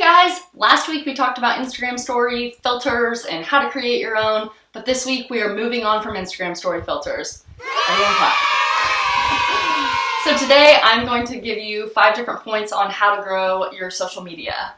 guys, last week we talked about Instagram story filters and how to create your own, but this week we are moving on from Instagram story filters. Everyone clap. So today I'm going to give you 5 different points on how to grow your social media.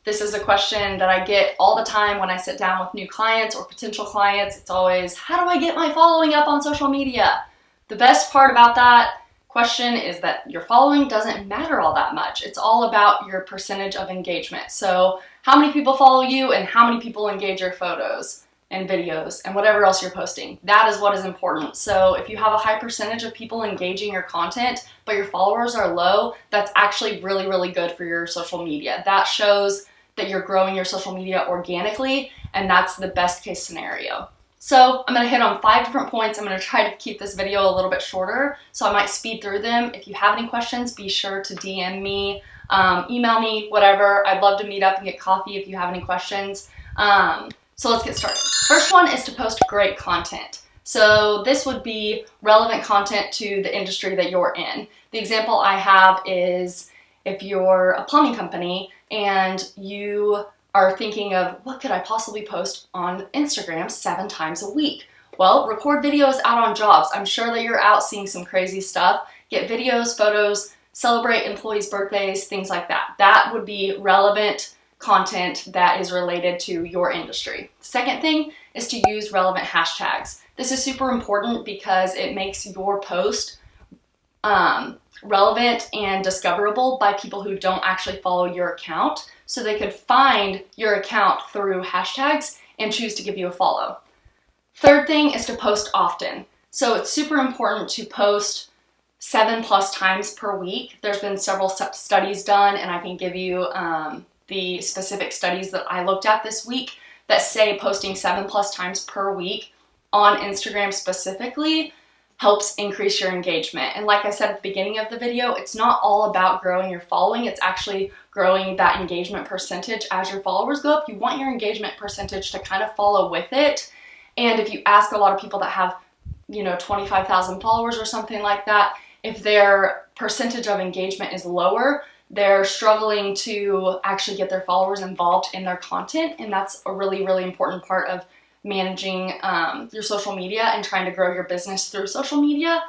This is a question that I get all the time when I sit down with new clients or potential clients. It's always, how do I get my following up on social media? The best part about that question is that your following doesn't matter all that much. It's all about your percentage of engagement. So how many people follow you and how many people engage your photos and videos and whatever else you're posting. That is what is important. So if you have a high percentage of people engaging your content, but your followers are low, that's actually really, really good for your social media. That shows that you're growing your social media organically, and that's the best case scenario. So I'm going to hit on 5 different points. I'm going to try to keep this video a little bit shorter, so I might speed through them. If you have any questions, be sure to DM me, email me, whatever. I'd love to meet up and get coffee if you have any questions. So let's get started. First one is to post great content. So this would be relevant content to the industry that you're in. The example I have is if you're a plumbing company and you are thinking of what could I possibly post on Instagram 7 times a week? Well, record videos out on jobs. I'm sure that you're out seeing some crazy stuff. Get videos, photos, celebrate employees' birthdays, things like that. That would be relevant content that is related to your industry. The second thing is to use relevant hashtags. This is super important because it makes your post relevant and discoverable by people who don't actually follow your account, so they could find your account through hashtags and choose to give you a follow. Third thing is to post often. So it's super important to post 7+ times per week. There's been several studies done, and I can give you the specific studies that I looked at this week that say posting 7+ times per week on Instagram specifically helps increase your engagement. And like I said at the beginning of the video, it's not all about growing your following, it's actually growing that engagement percentage. As your followers go up, you want your engagement percentage to kind of follow with it. And if you ask a lot of people that have, 25,000 followers or something like that, if their percentage of engagement is lower, they're struggling to actually get their followers involved in their content. And that's a really, really important part of managing your social media and trying to grow your business through social media.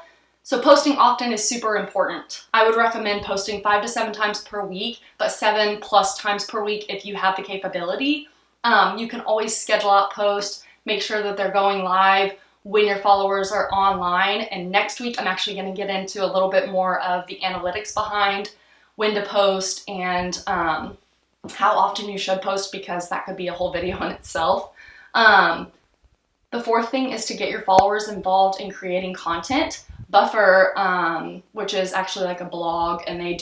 So posting often is super important. I would recommend posting 5 to 7 times per week, but 7+ times per week if you have the capability. You can always schedule out posts, make sure that they're going live when your followers are online. And next week, I'm actually going to get into a little bit more of the analytics behind when to post and how often you should post, because that could be a whole video in itself. The fourth thing is to get your followers involved in creating content. Buffer, which is actually like a blog, and they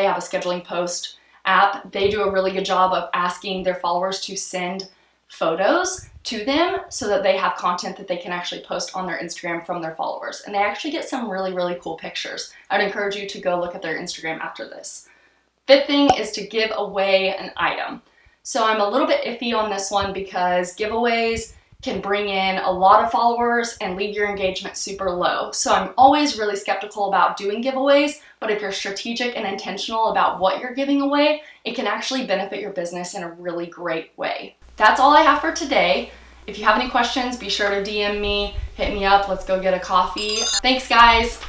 have a scheduling post app. They do a really good job of asking their followers to send photos to them so that they have content that they can actually post on their Instagram from their followers. And they actually get some really, really cool pictures. I'd encourage you to go look at their Instagram after this. Fifth thing is to give away an item. So I'm a little bit iffy on this one because giveaways can bring in a lot of followers and leave your engagement super low. So I'm always really skeptical about doing giveaways, but if you're strategic and intentional about what you're giving away, it can actually benefit your business in a really great way. That's all I have for today. If you have any questions, be sure to DM me, hit me up, let's go get a coffee. Thanks guys.